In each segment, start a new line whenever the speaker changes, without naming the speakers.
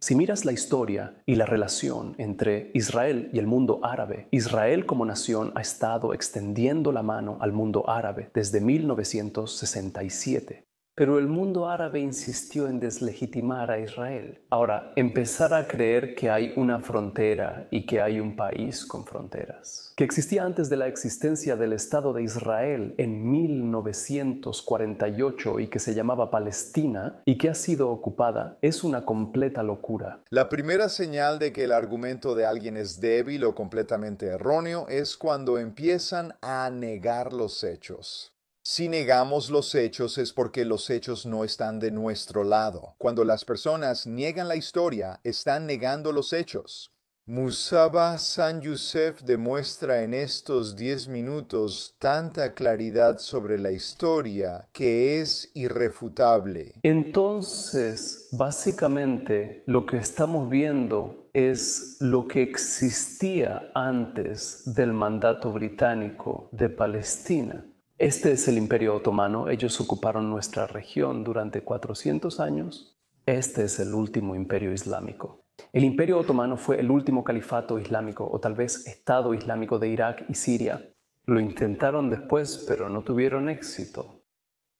Si miras la historia y la relación entre Israel y el mundo árabe, Israel como nación ha estado extendiendo la mano al mundo árabe desde 1967. Pero el mundo árabe insistió en deslegitimar a Israel. Ahora, empezar a creer que hay una frontera y que hay un país con fronteras, que existía antes de la existencia del Estado de Israel en 1948 y que se llamaba Palestina y que ha sido ocupada, es una completa locura.
La primera señal de que el argumento de alguien es débil o completamente erróneo es cuando empiezan a negar los hechos. Si negamos los hechos es porque los hechos no están de nuestro lado. Cuando las personas niegan la historia, están negando los hechos. Musaba San Yusef demuestra en estos 10 minutos tanta claridad sobre la historia que es irrefutable.
Entonces, básicamente, lo que estamos viendo es lo que existía antes del mandato británico de Palestina. Este es el Imperio Otomano. Ellos ocuparon nuestra región durante 400 años. Este es el último imperio islámico. El Imperio Otomano fue el último califato islámico o tal vez Estado islámico de Irak y Siria. Lo intentaron después, pero no tuvieron éxito.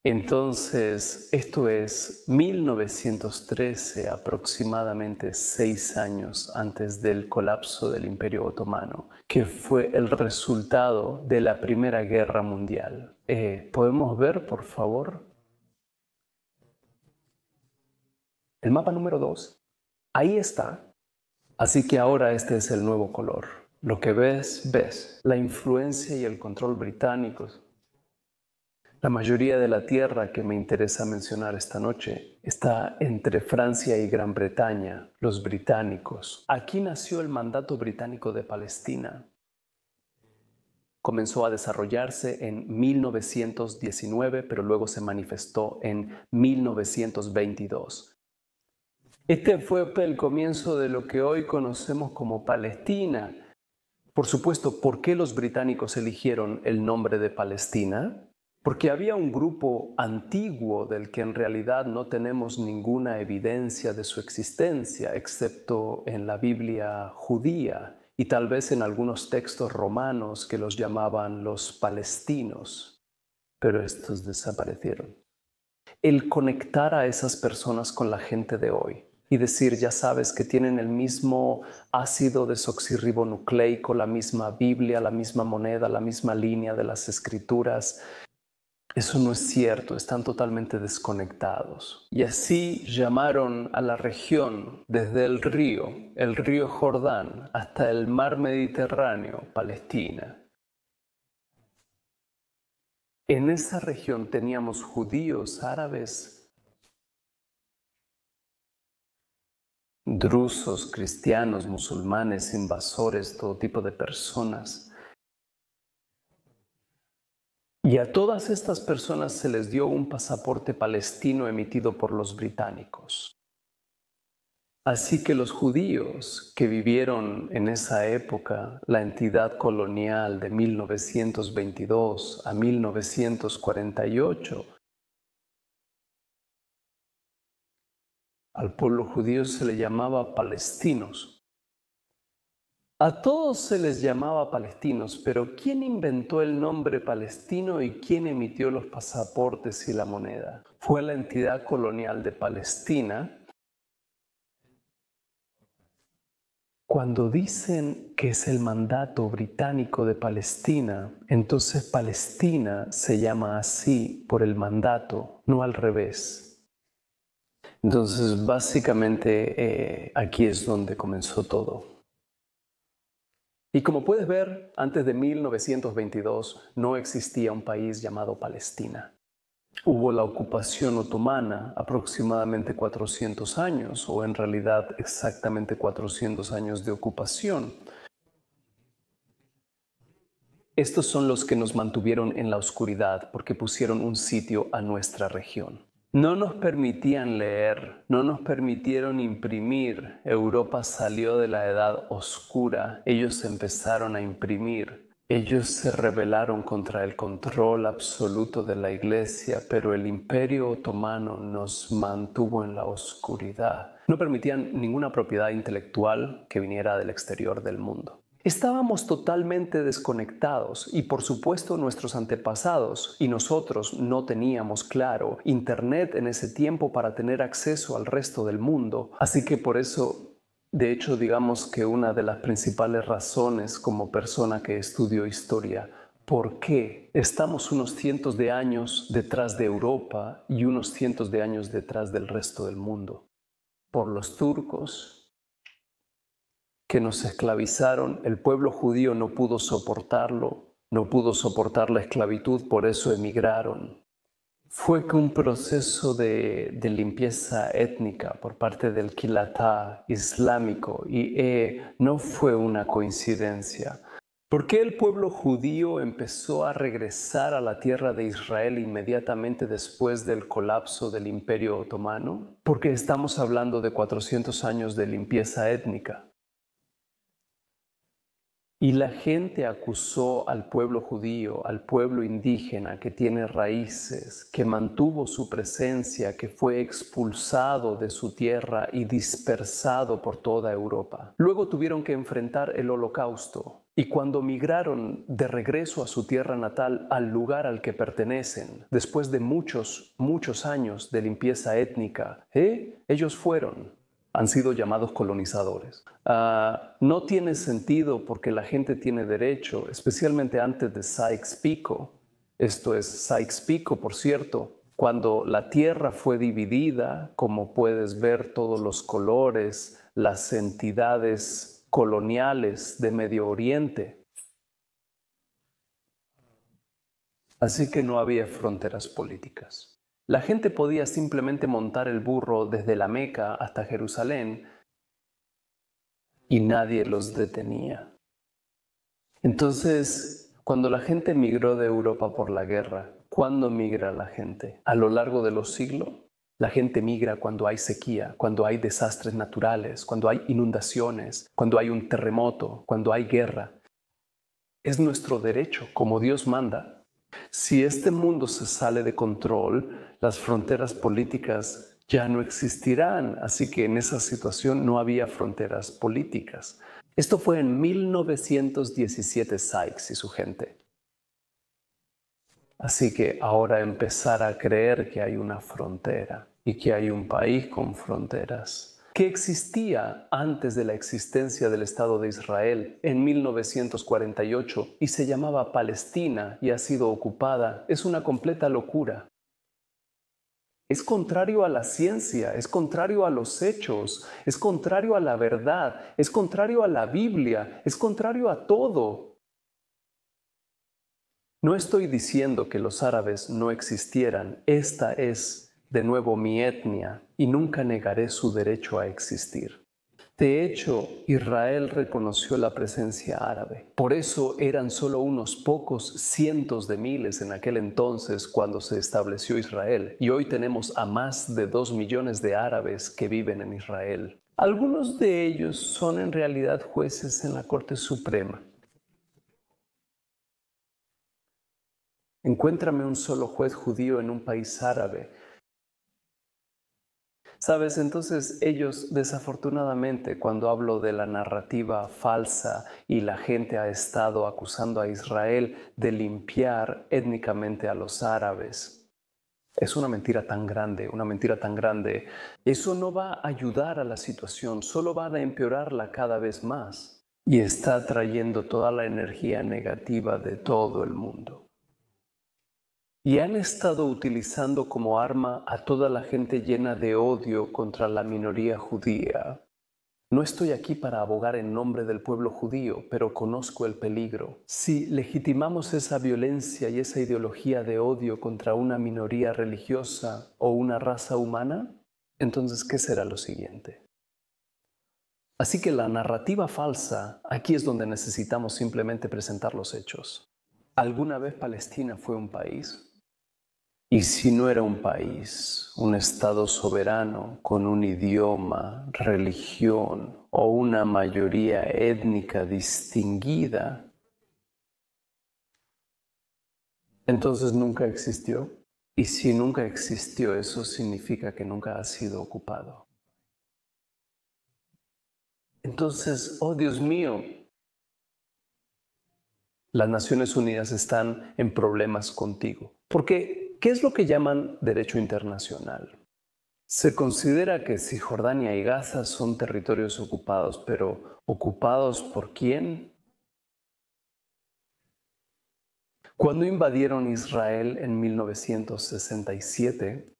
Entonces, esto es 1913, aproximadamente 6 años antes del colapso del Imperio Otomano, que fue el resultado de la Primera Guerra Mundial. ¿Podemos ver, por favor? El mapa número 2. Ahí está. Así que ahora este es el nuevo color. Lo que ves, ves. La influencia y el control británicos. La mayoría de la tierra que me interesa mencionar esta noche está entre Francia y Gran Bretaña, los británicos. Aquí nació el mandato británico de Palestina. Comenzó a desarrollarse en 1919, pero luego se manifestó en 1922. Este fue el comienzo de lo que hoy conocemos como Palestina. Por supuesto, ¿por qué los británicos eligieron el nombre de Palestina? Porque había un grupo antiguo del que en realidad no tenemos ninguna evidencia de su existencia, excepto en la Biblia judía y tal vez en algunos textos romanos que los llamaban los palestinos, pero estos desaparecieron. El conectar a esas personas con la gente de hoy y decir, ya sabes, que tienen el mismo ácido desoxirribonucleico, la misma Biblia, la misma moneda, la misma línea de las escrituras. Eso no es cierto, están totalmente desconectados. Y así llamaron a la región desde el río Jordán, hasta el mar Mediterráneo, Palestina. En esa región teníamos judíos, árabes, drusos, cristianos, musulmanes, invasores, todo tipo de personas. Y a todas estas personas se les dio un pasaporte palestino emitido por los británicos. Así que los judíos que vivieron en esa época, la entidad colonial de 1922 a 1948, al pueblo judío se le llamaba palestinos. A todos se les llamaba palestinos, pero ¿quién inventó el nombre palestino y quién emitió los pasaportes y la moneda? Fue la entidad colonial de Palestina. Cuando dicen que es el mandato británico de Palestina, entonces Palestina se llama así por el mandato, no al revés. Entonces, básicamente, aquí es donde comenzó todo. Y como puedes ver, antes de 1922 no existía un país llamado Palestina. Hubo la ocupación otomana, aproximadamente 400 años, o en realidad exactamente 400 años de ocupación. Estos son los que nos mantuvieron en la oscuridad porque pusieron un sitio a nuestra región. No nos permitían leer, no nos permitieron imprimir. Europa salió de la edad oscura, ellos empezaron a imprimir. Ellos se rebelaron contra el control absoluto de la Iglesia, pero el Imperio Otomano nos mantuvo en la oscuridad. No permitían ninguna propiedad intelectual que viniera del exterior del mundo. Estábamos totalmente desconectados y por supuesto nuestros antepasados y nosotros no teníamos claro Internet en ese tiempo para tener acceso al resto del mundo. Así que por eso, de hecho, digamos que una de las principales razones como persona que estudio historia, ¿por qué estamos unos cientos de años detrás de Europa y unos cientos de años detrás del resto del mundo? Por los turcos que nos esclavizaron, el pueblo judío no pudo soportarlo, no pudo soportar la esclavitud, por eso emigraron. Fue que un proceso de limpieza étnica por parte del quilatá islámico y no fue una coincidencia. ¿Por qué el pueblo judío empezó a regresar a la tierra de Israel inmediatamente después del colapso del Imperio Otomano? Porque estamos hablando de 400 años de limpieza étnica. Y la gente acusó al pueblo judío, al pueblo indígena que tiene raíces, que mantuvo su presencia, que fue expulsado de su tierra y dispersado por toda Europa. Luego tuvieron que enfrentar el Holocausto. Y cuando migraron de regreso a su tierra natal, al lugar al que pertenecen, después de muchos años de limpieza étnica, ellos han sido llamados colonizadores. No tiene sentido porque la gente tiene derecho, especialmente antes de Sykes-Picot. Esto es Sykes-Picot, por cierto, cuando la tierra fue dividida, como puedes ver todos los colores, las entidades coloniales de Medio Oriente. Así que no había fronteras políticas. La gente podía simplemente montar el burro desde la Meca hasta Jerusalén y nadie los detenía. Entonces, cuando la gente migró de Europa por la guerra, ¿cuándo migra la gente? ¿A lo largo de los siglos? La gente migra cuando hay sequía, cuando hay desastres naturales, cuando hay inundaciones, cuando hay un terremoto, cuando hay guerra. Es nuestro derecho, como Dios manda. Si este mundo se sale de control, las fronteras políticas ya no existirán, así que en esa situación no había fronteras políticas. Esto fue en 1917 Sykes y su gente. Así que ahora empezar a creer que hay una frontera y que hay un país con fronteras que existía antes de la existencia del Estado de Israel en 1948 y se llamaba Palestina y ha sido ocupada, es una completa locura. Es contrario a la ciencia, es contrario a los hechos, es contrario a la verdad, es contrario a la Biblia, es contrario a todo. No estoy diciendo que los árabes no existieran, esta es de nuevo mi etnia y nunca negaré su derecho a existir. De hecho, Israel reconoció la presencia árabe. Por eso eran solo unos pocos cientos de miles en aquel entonces cuando se estableció Israel. Y hoy tenemos a más de 2 millones de árabes que viven en Israel. Algunos de ellos son en realidad jueces en la Corte Suprema. Encuéntrame un solo juez judío en un país árabe. ¿Sabes? Entonces ellos, desafortunadamente, cuando hablo de la narrativa falsa y la gente ha estado acusando a Israel de limpiar étnicamente a los árabes, es una mentira tan grande, una mentira tan grande. Eso no va a ayudar a la situación, solo va a empeorarla cada vez más y está trayendo toda la energía negativa de todo el mundo. Y han estado utilizando como arma a toda la gente llena de odio contra la minoría judía. No estoy aquí para abogar en nombre del pueblo judío, pero conozco el peligro. Si legitimamos esa violencia y esa ideología de odio contra una minoría religiosa o una raza humana, entonces, ¿qué será lo siguiente? Así que la narrativa falsa, aquí es donde necesitamos simplemente presentar los hechos. ¿Alguna vez Palestina fue un país? Y si no era un país, un estado soberano con un idioma, religión o una mayoría étnica distinguida, entonces nunca existió. Y si nunca existió, eso significa que nunca ha sido ocupado. Entonces, oh Dios mío, las Naciones Unidas están en problemas contigo. Porque, ¿qué es lo que llaman derecho internacional? Se considera que Cisjordania y Gaza son territorios ocupados, pero ¿ocupados por quién? Cuando invadieron Israel en 1967,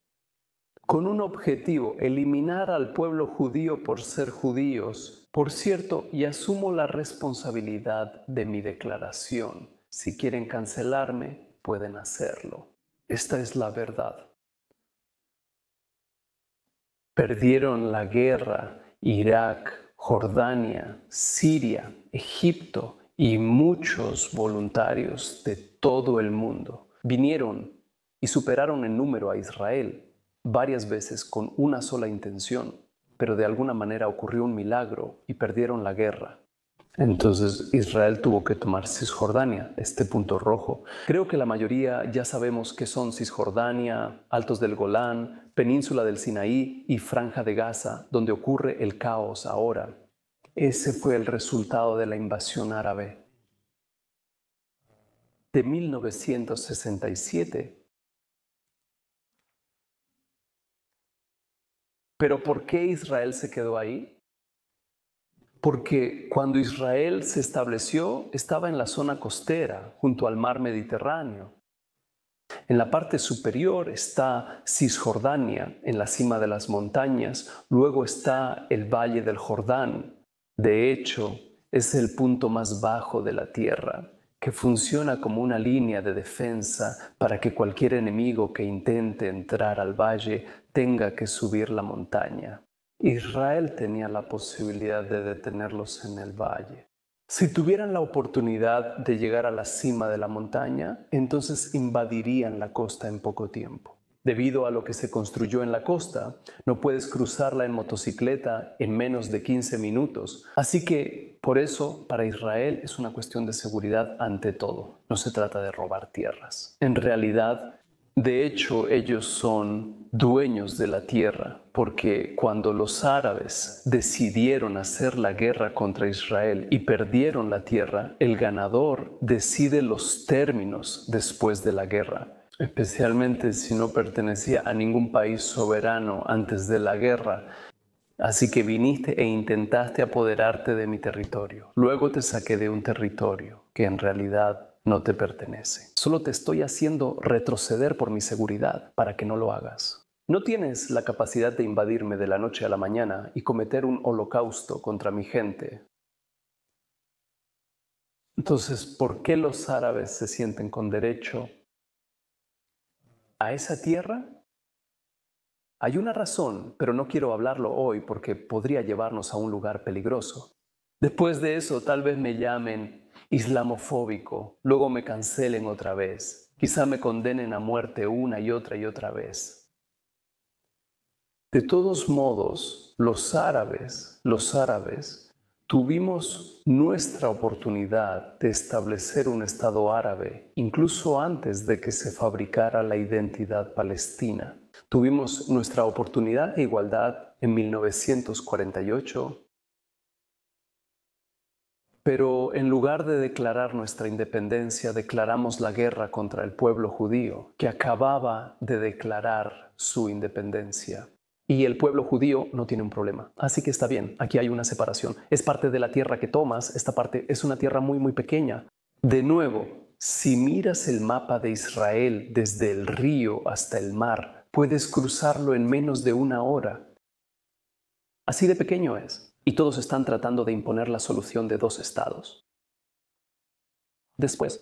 con un objetivo, eliminar al pueblo judío por ser judíos. Por cierto, y asumo la responsabilidad de mi declaración. Si quieren cancelarme, pueden hacerlo. Esta es la verdad. Perdieron la guerra Irak, Jordania, Siria, Egipto y muchos voluntarios de todo el mundo. Vinieron y superaron en número a Israel varias veces con una sola intención, pero de alguna manera ocurrió un milagro y perdieron la guerra. Entonces Israel tuvo que tomar Cisjordania, este punto rojo. Creo que la mayoría ya sabemos qué son Cisjordania, Altos del Golán, Península del Sinaí y Franja de Gaza, donde ocurre el caos ahora. Ese fue el resultado de la invasión árabe. De 1967. ¿Pero por qué Israel se quedó ahí? Porque cuando Israel se estableció, estaba en la zona costera, junto al mar Mediterráneo. En la parte superior está Cisjordania, en la cima de las montañas. Luego está el Valle del Jordán. De hecho, es el punto más bajo de la tierra, que funciona como una línea de defensa para que cualquier enemigo que intente entrar al valle tenga que subir la montaña. Israel tenía la posibilidad de detenerlos en el valle. Si tuvieran la oportunidad de llegar a la cima de la montaña, entonces invadirían la costa en poco tiempo. Debido a lo que se construyó en la costa, no puedes cruzarla en motocicleta en menos de 15 minutos. Así que, por eso, para Israel es una cuestión de seguridad ante todo. No se trata de robar tierras. En realidad, de hecho, ellos son dueños de la tierra, porque cuando los árabes decidieron hacer la guerra contra Israel y perdieron la tierra, el ganador decide los términos después de la guerra, especialmente si no pertenecía a ningún país soberano antes de la guerra. Así que viniste e intentaste apoderarte de mi territorio. Luego te saqué de un territorio que en realidad no te pertenece. Solo te estoy haciendo retroceder por mi seguridad para que no lo hagas. No tienes la capacidad de invadirme de la noche a la mañana y cometer un holocausto contra mi gente. Entonces, ¿por qué los árabes se sienten con derecho a esa tierra? Hay una razón, pero no quiero hablarlo hoy porque podría llevarnos a un lugar peligroso. Después de eso, tal vez me llamen islamofóbico, luego me cancelen otra vez, quizá me condenen a muerte una y otra vez. De todos modos, los árabes, tuvimos nuestra oportunidad de establecer un Estado árabe, incluso antes de que se fabricara la identidad palestina. Tuvimos nuestra oportunidad de igualdad en 1948, pero en lugar de declarar nuestra independencia, declaramos la guerra contra el pueblo judío, que acababa de declarar su independencia. Y el pueblo judío no tiene un problema. Así que está bien, aquí hay una separación. Es parte de la tierra que tomas, esta parte es una tierra muy, muy pequeña. De nuevo, si miras el mapa de Israel desde el río hasta el mar, puedes cruzarlo en menos de una hora. Así de pequeño es. Y todos están tratando de imponer la solución de 2 estados. Después,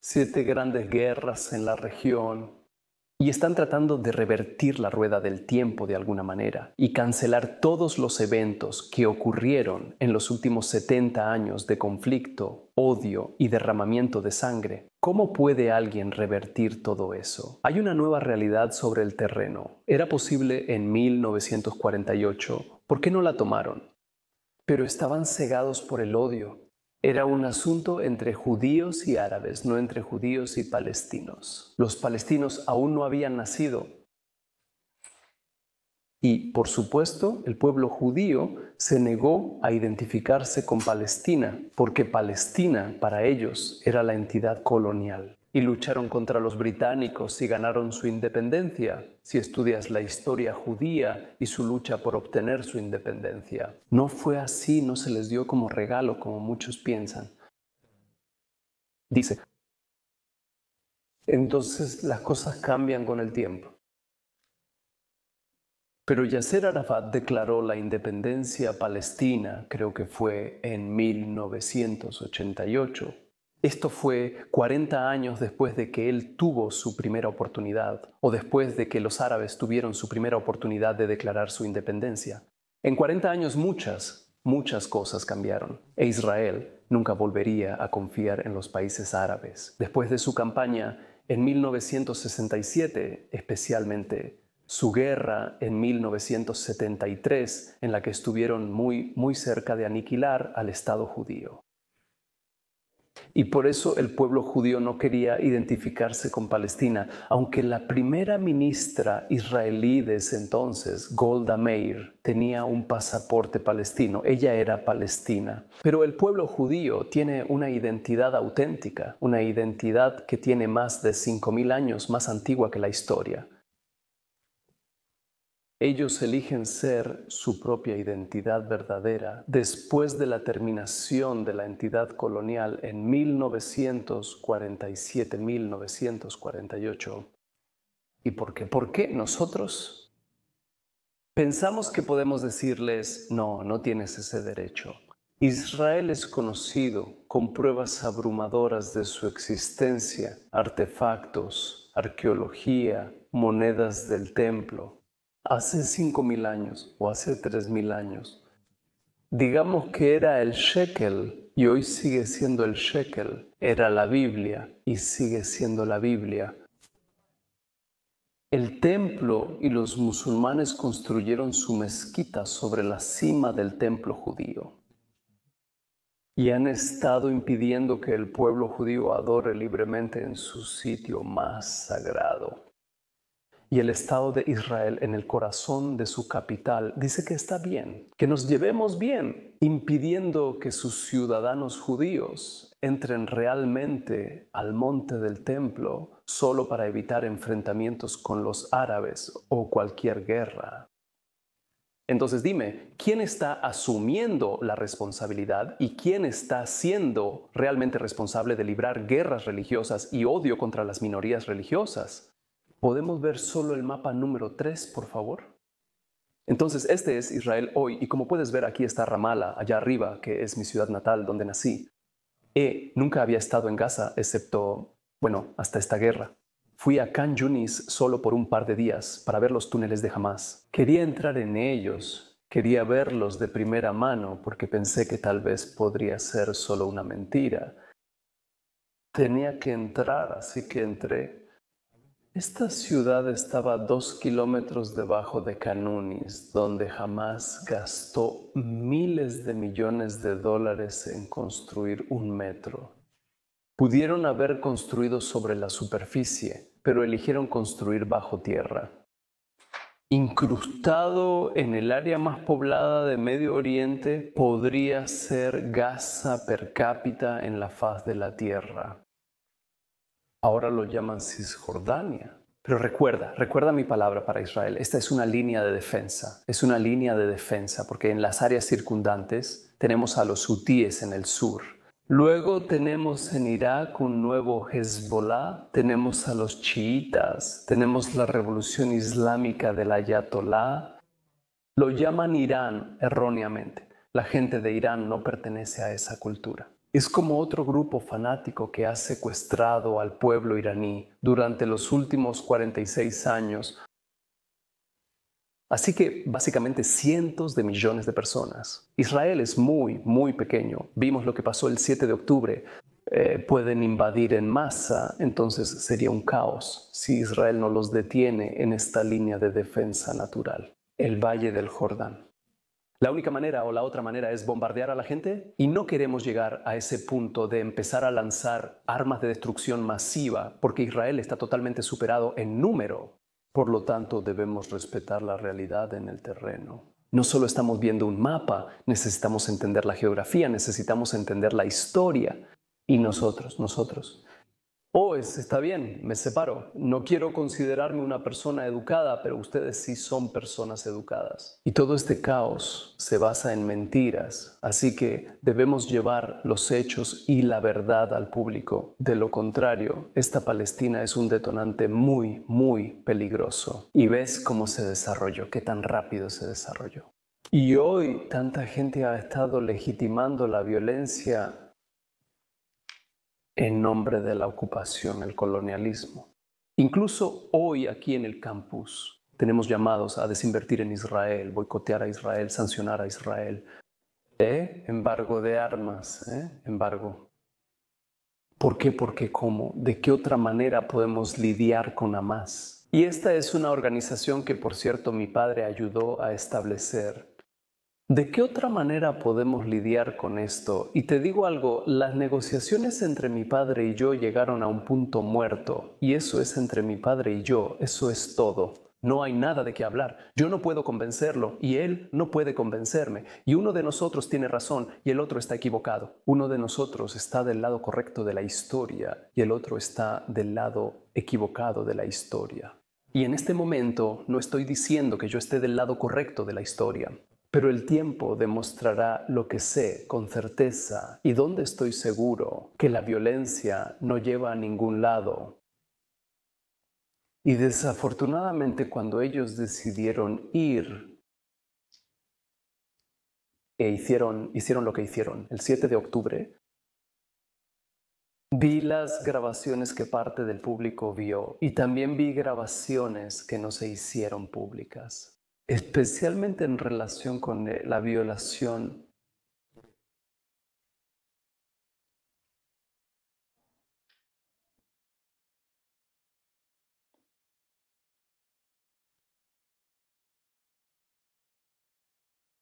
7 grandes guerras en la región. Y están tratando de revertir la rueda del tiempo de alguna manera y cancelar todos los eventos que ocurrieron en los últimos 70 años de conflicto, odio y derramamiento de sangre. ¿Cómo puede alguien revertir todo eso? Hay una nueva realidad sobre el terreno. Era posible en 1948. ¿Por qué no la tomaron? Pero estaban cegados por el odio. Era un asunto entre judíos y árabes, no entre judíos y palestinos. Los palestinos aún no habían nacido Y, por supuesto, el pueblo judío se negó a identificarse con Palestina, porque Palestina para ellos era la entidad colonial. Y lucharon contra los británicos y ganaron su independencia, si estudias la historia judía y su lucha por obtener su independencia. No fue así, no se les dio como regalo, como muchos piensan. Dice, entonces las cosas cambian con el tiempo. Pero Yasser Arafat declaró la independencia palestina, creo que fue en 1988. Esto fue 40 años después de que él tuvo su primera oportunidad, o después de que los árabes tuvieron su primera oportunidad de declarar su independencia. En 40 años muchas cosas cambiaron, e Israel nunca volvería a confiar en los países árabes. Después de su campaña en 1967, especialmente, su guerra en 1973, en la que estuvieron muy cerca de aniquilar al Estado judío. Y por eso el pueblo judío no quería identificarse con Palestina, aunque la primera ministra israelí de ese entonces, Golda Meir, tenía un pasaporte palestino. Ella era palestina. Pero el pueblo judío tiene una identidad auténtica, una identidad que tiene más de 5.000 años, más antigua que la historia. Ellos eligen ser su propia identidad verdadera después de la terminación de la entidad colonial en 1947-1948. ¿Y por qué? ¿Por qué nosotros pensamos que podemos decirles, no, no tienes ese derecho? Israel es conocido con pruebas abrumadoras de su existencia, artefactos, arqueología, monedas del templo. Hace 5.000 años o hace 3.000 años, digamos que era el shekel y hoy sigue siendo el shekel, era la Biblia y sigue siendo la Biblia. El templo y los musulmanes construyeron su mezquita sobre la cima del templo judío y han estado impidiendo que el pueblo judío adore libremente en su sitio más sagrado. Y el Estado de Israel en el corazón de su capital dice que está bien, que nos llevemos bien, impidiendo que sus ciudadanos judíos entren realmente al monte del templo solo para evitar enfrentamientos con los árabes o cualquier guerra. Entonces dime, ¿quién está asumiendo la responsabilidad y quién está siendo realmente responsable de librar guerras religiosas y odio contra las minorías religiosas? ¿Podemos ver solo el mapa número 3, por favor? Entonces, este es Israel hoy, y como puedes ver, aquí está Ramala, allá arriba, que es mi ciudad natal, donde nací. Nunca había estado en Gaza, excepto, hasta esta guerra. Fui a Khan Yunis solo por un par de días para ver los túneles de Hamás. Quería entrar en ellos, quería verlos de primera mano, porque pensé que tal vez podría ser solo una mentira. Tenía que entrar, así que entré. Esta ciudad estaba a 2 kilómetros debajo de Khan Yunis, donde Hamás gastó miles de millones de dólares en construir un metro. Pudieron haber construido sobre la superficie, pero eligieron construir bajo tierra. Incrustado en el área más poblada de Medio Oriente, podría ser Gaza per cápita en la faz de la tierra. Ahora lo llaman Cisjordania. Pero recuerda mi palabra para Israel. Esta es una línea de defensa. Es una línea de defensa porque en las áreas circundantes tenemos a los hutíes en el sur. Luego tenemos en Irak un nuevo Hezbollah, tenemos a los chiitas, tenemos la revolución islámica del Ayatollah. Lo llaman Irán erróneamente. La gente de Irán no pertenece a esa cultura. Es como otro grupo fanático que ha secuestrado al pueblo iraní durante los últimos 46 años. Así que básicamente cientos de millones de personas. Israel es muy pequeño. Vimos lo que pasó el 7 de octubre. Pueden invadir en masa, entonces sería un caos si Israel no los detiene en esta línea de defensa natural, el Valle del Jordán. La única manera o la otra manera es bombardear a la gente y no queremos llegar a ese punto de empezar a lanzar armas de destrucción masiva porque Israel está totalmente superado en número Por lo tanto, debemos respetar la realidad en el terreno. No solo estamos viendo un mapa, necesitamos entender la geografía, necesitamos entender la historia. Y nosotros. Está bien, me separo. No quiero considerarme una persona educada, pero ustedes sí son personas educadas. Y todo este caos se basa en mentiras, así que debemos llevar los hechos y la verdad al público. De lo contrario, esta Palestina es un detonante muy, muy peligroso. Y ves cómo se desarrolló, qué tan rápido se desarrolló. Y hoy tanta gente ha estado legitimando la violencia en nombre de la ocupación, el colonialismo. Incluso hoy aquí en el campus tenemos llamados a desinvertir en Israel, boicotear a Israel, sancionar a Israel. Embargo de armas, embargo. ¿Por qué? Porque ¿cómo? ¿De qué otra manera podemos lidiar con Hamas? Y esta es una organización que, por cierto, mi padre ayudó a establecer. ¿De qué otra manera podemos lidiar con esto? Y te digo algo, las negociaciones entre mi padre y yo llegaron a un punto muerto, y eso es entre mi padre y yo, eso es todo. No hay nada de qué hablar. Yo no puedo convencerlo y él no puede convencerme. Y uno de nosotros tiene razón y el otro está equivocado. Uno de nosotros está del lado correcto de la historia y el otro está del lado equivocado de la historia. Y en este momento no estoy diciendo que yo esté del lado correcto de la historia. Pero el tiempo demostrará lo que sé con certeza y donde estoy seguro que la violencia no lleva a ningún lado. Y desafortunadamente cuando ellos decidieron ir e hicieron lo que hicieron el 7 de octubre, vi las grabaciones que parte del público vio y también vi grabaciones que no se hicieron públicas. Especialmente en relación con la violación.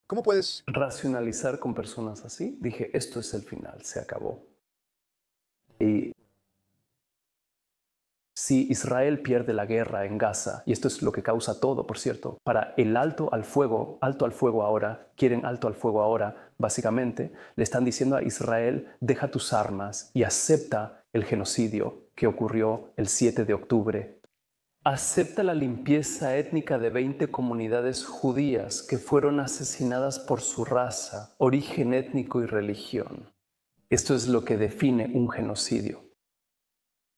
¿Cómo puedes
racionalizar con personas así? Dije, esto es el final, se acabó. Y si Israel pierde la guerra en Gaza, y esto es lo que causa todo, por cierto, para el alto al fuego ahora, quieren alto al fuego ahora, básicamente, le están diciendo a Israel, deja tus armas y acepta el genocidio que ocurrió el 7 de octubre. Acepta la limpieza étnica de 20 comunidades judías que fueron asesinadas por su raza, origen étnico y religión. Esto es lo que define un genocidio.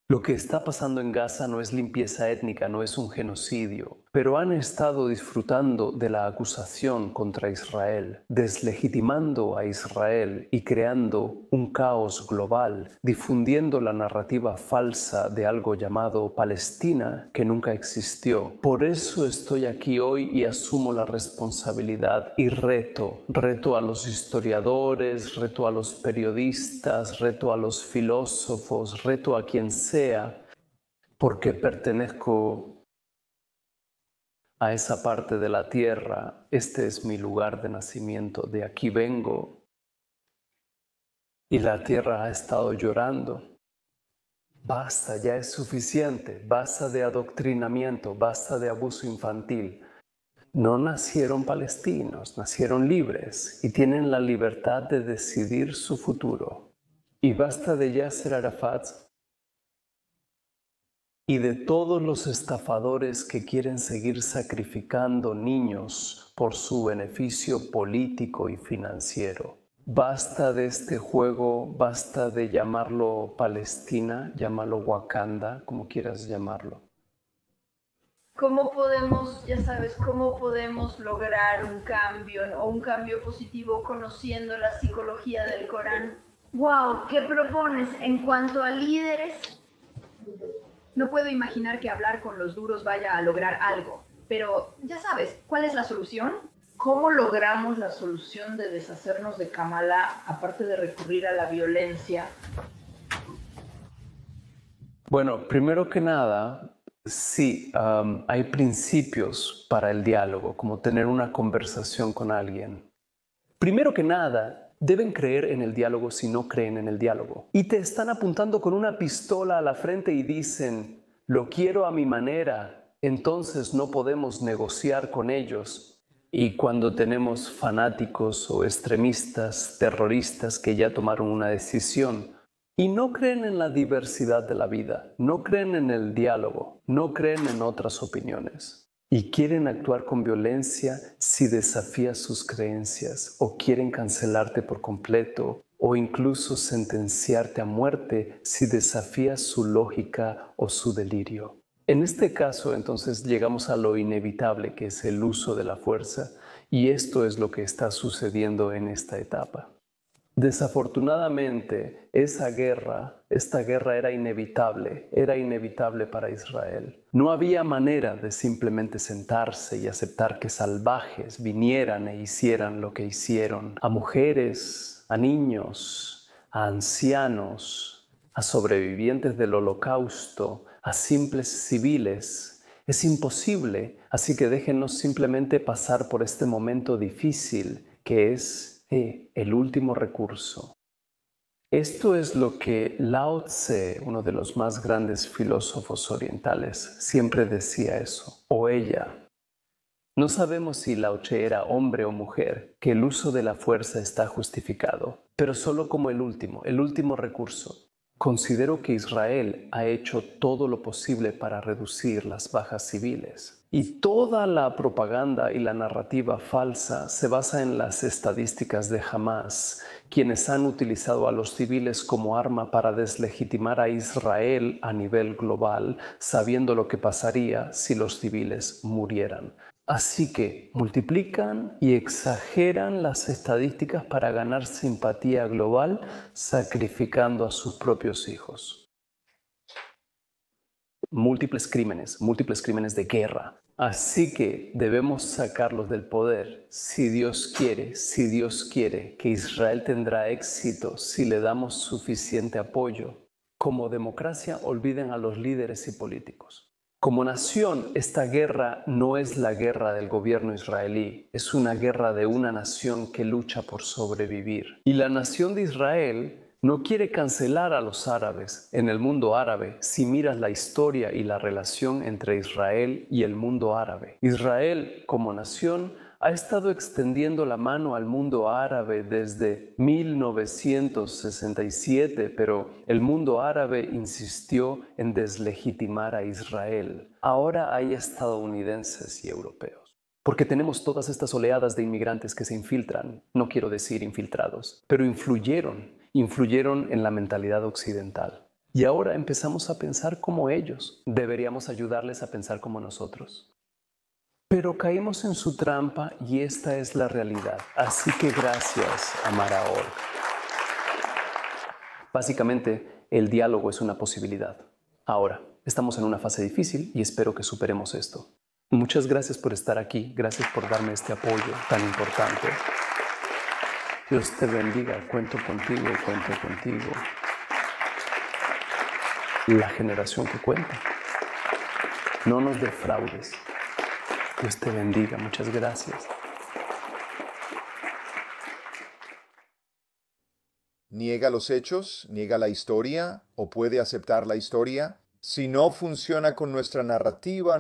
Lo que está pasando en Gaza no es limpieza étnica, no es un genocidio, pero han estado disfrutando de la acusación contra Israel, deslegitimando a Israel y creando un caos global, difundiendo la narrativa falsa de algo llamado Palestina que nunca existió. Por eso estoy aquí hoy y asumo la responsabilidad y reto a los historiadores, reto a los periodistas, reto a los filósofos, reto a quien sea, porque pertenezco a esa parte de la tierra. Este es mi lugar de nacimiento, de aquí vengo. Y la tierra ha estado llorando. Basta, ya es suficiente. Basta de adoctrinamiento, basta de abuso infantil. No nacieron palestinos, nacieron libres y tienen la libertad de decidir su futuro. Y basta de Yasser Arafat y de todos los estafadores que quieren seguir sacrificando niños por su beneficio político y financiero. Basta de este juego, basta de llamarlo Palestina, llámalo Wakanda, como quieras llamarlo.
¿Cómo podemos, ya sabes, cómo podemos lograr un cambio o un cambio positivo conociendo la psicología del Corán? Wow, ¿qué propones en cuanto a líderes? No puedo imaginar que hablar con los duros vaya a lograr algo, pero ya sabes, ¿cuál es la solución? ¿Cómo logramos la solución de deshacernos de Kamala, aparte de recurrir a la violencia?
Bueno, primero que nada, sí, hay principios para el diálogo, como tener una conversación con alguien. Primero que nada, deben creer en el diálogo si no creen en el diálogo. Y te están apuntando con una pistola a la frente y dicen, lo quiero a mi manera. entonces no podemos negociar con ellos. Y cuando tenemos fanáticos o extremistas, terroristas que ya tomaron una decisión y no creen en la diversidad de la vida, no creen en el diálogo, no creen en otras opiniones y quieren actuar con violencia si desafías sus creencias o quieren cancelarte por completo o incluso sentenciarte a muerte si desafías su lógica o su delirio. En este caso, entonces, llegamos a lo inevitable, que es el uso de la fuerza, y esto es lo que está sucediendo en esta etapa. Desafortunadamente, esta guerra era inevitable para Israel. No había manera de simplemente sentarse y aceptar que salvajes vinieran e hicieran lo que hicieron a mujeres, a niños, a ancianos, a sobrevivientes del Holocausto, a simples civiles. Es imposible, así que déjenos simplemente pasar por este momento difícil que es el último recurso. Esto es lo que Lao Tse, uno de los más grandes filósofos orientales, siempre decía eso, o ella. No sabemos si Lao Tse era hombre o mujer, que el uso de la fuerza está justificado, pero solo como el último recurso. Considero que Israel ha hecho todo lo posible para reducir las bajas civiles. Y toda la propaganda y la narrativa falsa se basa en las estadísticas de Hamas, quienes han utilizado a los civiles como arma para deslegitimar a Israel a nivel global, sabiendo lo que pasaría si los civiles murieran. Así que multiplican y exageran las estadísticas para ganar simpatía global, sacrificando a sus propios hijos. Múltiples crímenes de guerra. Así que debemos sacarlos del poder. Si Dios quiere que Israel tendrá éxito si le damos suficiente apoyo. Como democracia, olviden a los líderes y políticos. Como nación, esta guerra no es la guerra del gobierno israelí, es una guerra de una nación que lucha por sobrevivir. Y la nación de Israel no quiere cancelar a los árabes en el mundo árabe si miras la historia y la relación entre Israel y el mundo árabe. Israel, como nación, ha estado extendiendo la mano al mundo árabe desde 1967, pero el mundo árabe insistió en deslegitimar a Israel. Ahora hay estadounidenses y europeos. Porque tenemos todas estas oleadas de inmigrantes que se infiltran, no quiero decir infiltrados, pero influyeron en la mentalidad occidental. Y ahora empezamos a pensar como ellos. Deberíamos ayudarles a pensar como nosotros. Pero caímos en su trampa y esta es la realidad. Así que gracias, Amara.org. Básicamente, el diálogo es una posibilidad. Ahora, estamos en una fase difícil y espero que superemos esto. Muchas gracias por estar aquí. Gracias por darme este apoyo tan importante. Dios te bendiga. Cuento contigo. La generación que cuenta. No nos defraudes. Dios te bendiga. Muchas gracias.
¿Niega los hechos? ¿Niega la historia? ¿O puede aceptar la historia? Si no funciona con nuestra narrativa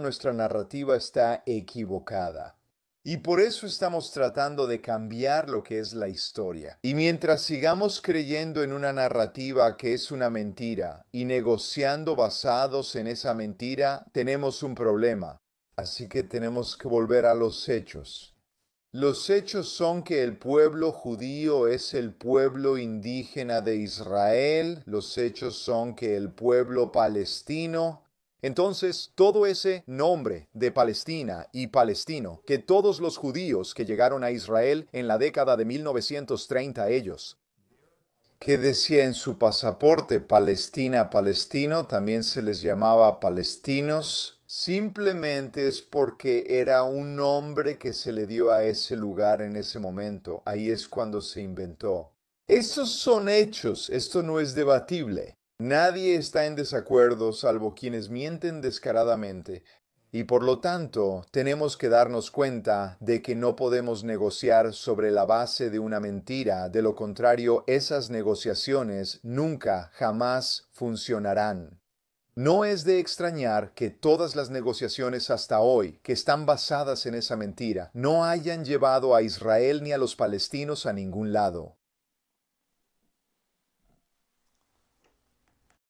está equivocada. Y por eso estamos tratando de cambiar lo que es la historia. Y mientras sigamos creyendo en una narrativa que es una mentira y negociando basados en esa mentira, tenemos un problema. Así que tenemos que volver a los hechos. Los hechos son que el pueblo judío es el pueblo indígena de Israel. Los hechos son que el pueblo palestino. Entonces, todo ese nombre de Palestina y palestino, que todos los judíos que llegaron a Israel en la década de 1930 ellos, que decía en su pasaporte Palestina, palestino, también se les llamaba palestinos, simplemente es porque era un nombre que se le dio a ese lugar en ese momento. Ahí es cuando se inventó. Estos son hechos, esto no es debatible. Nadie está en desacuerdo salvo quienes mienten descaradamente. Y por lo tanto, tenemos que darnos cuenta de que no podemos negociar sobre la base de una mentira. De lo contrario, esas negociaciones nunca, jamás funcionarán. No es de extrañar que todas las negociaciones hasta hoy, que están basadas en esa mentira, no hayan llevado a Israel ni a los palestinos a ningún lado.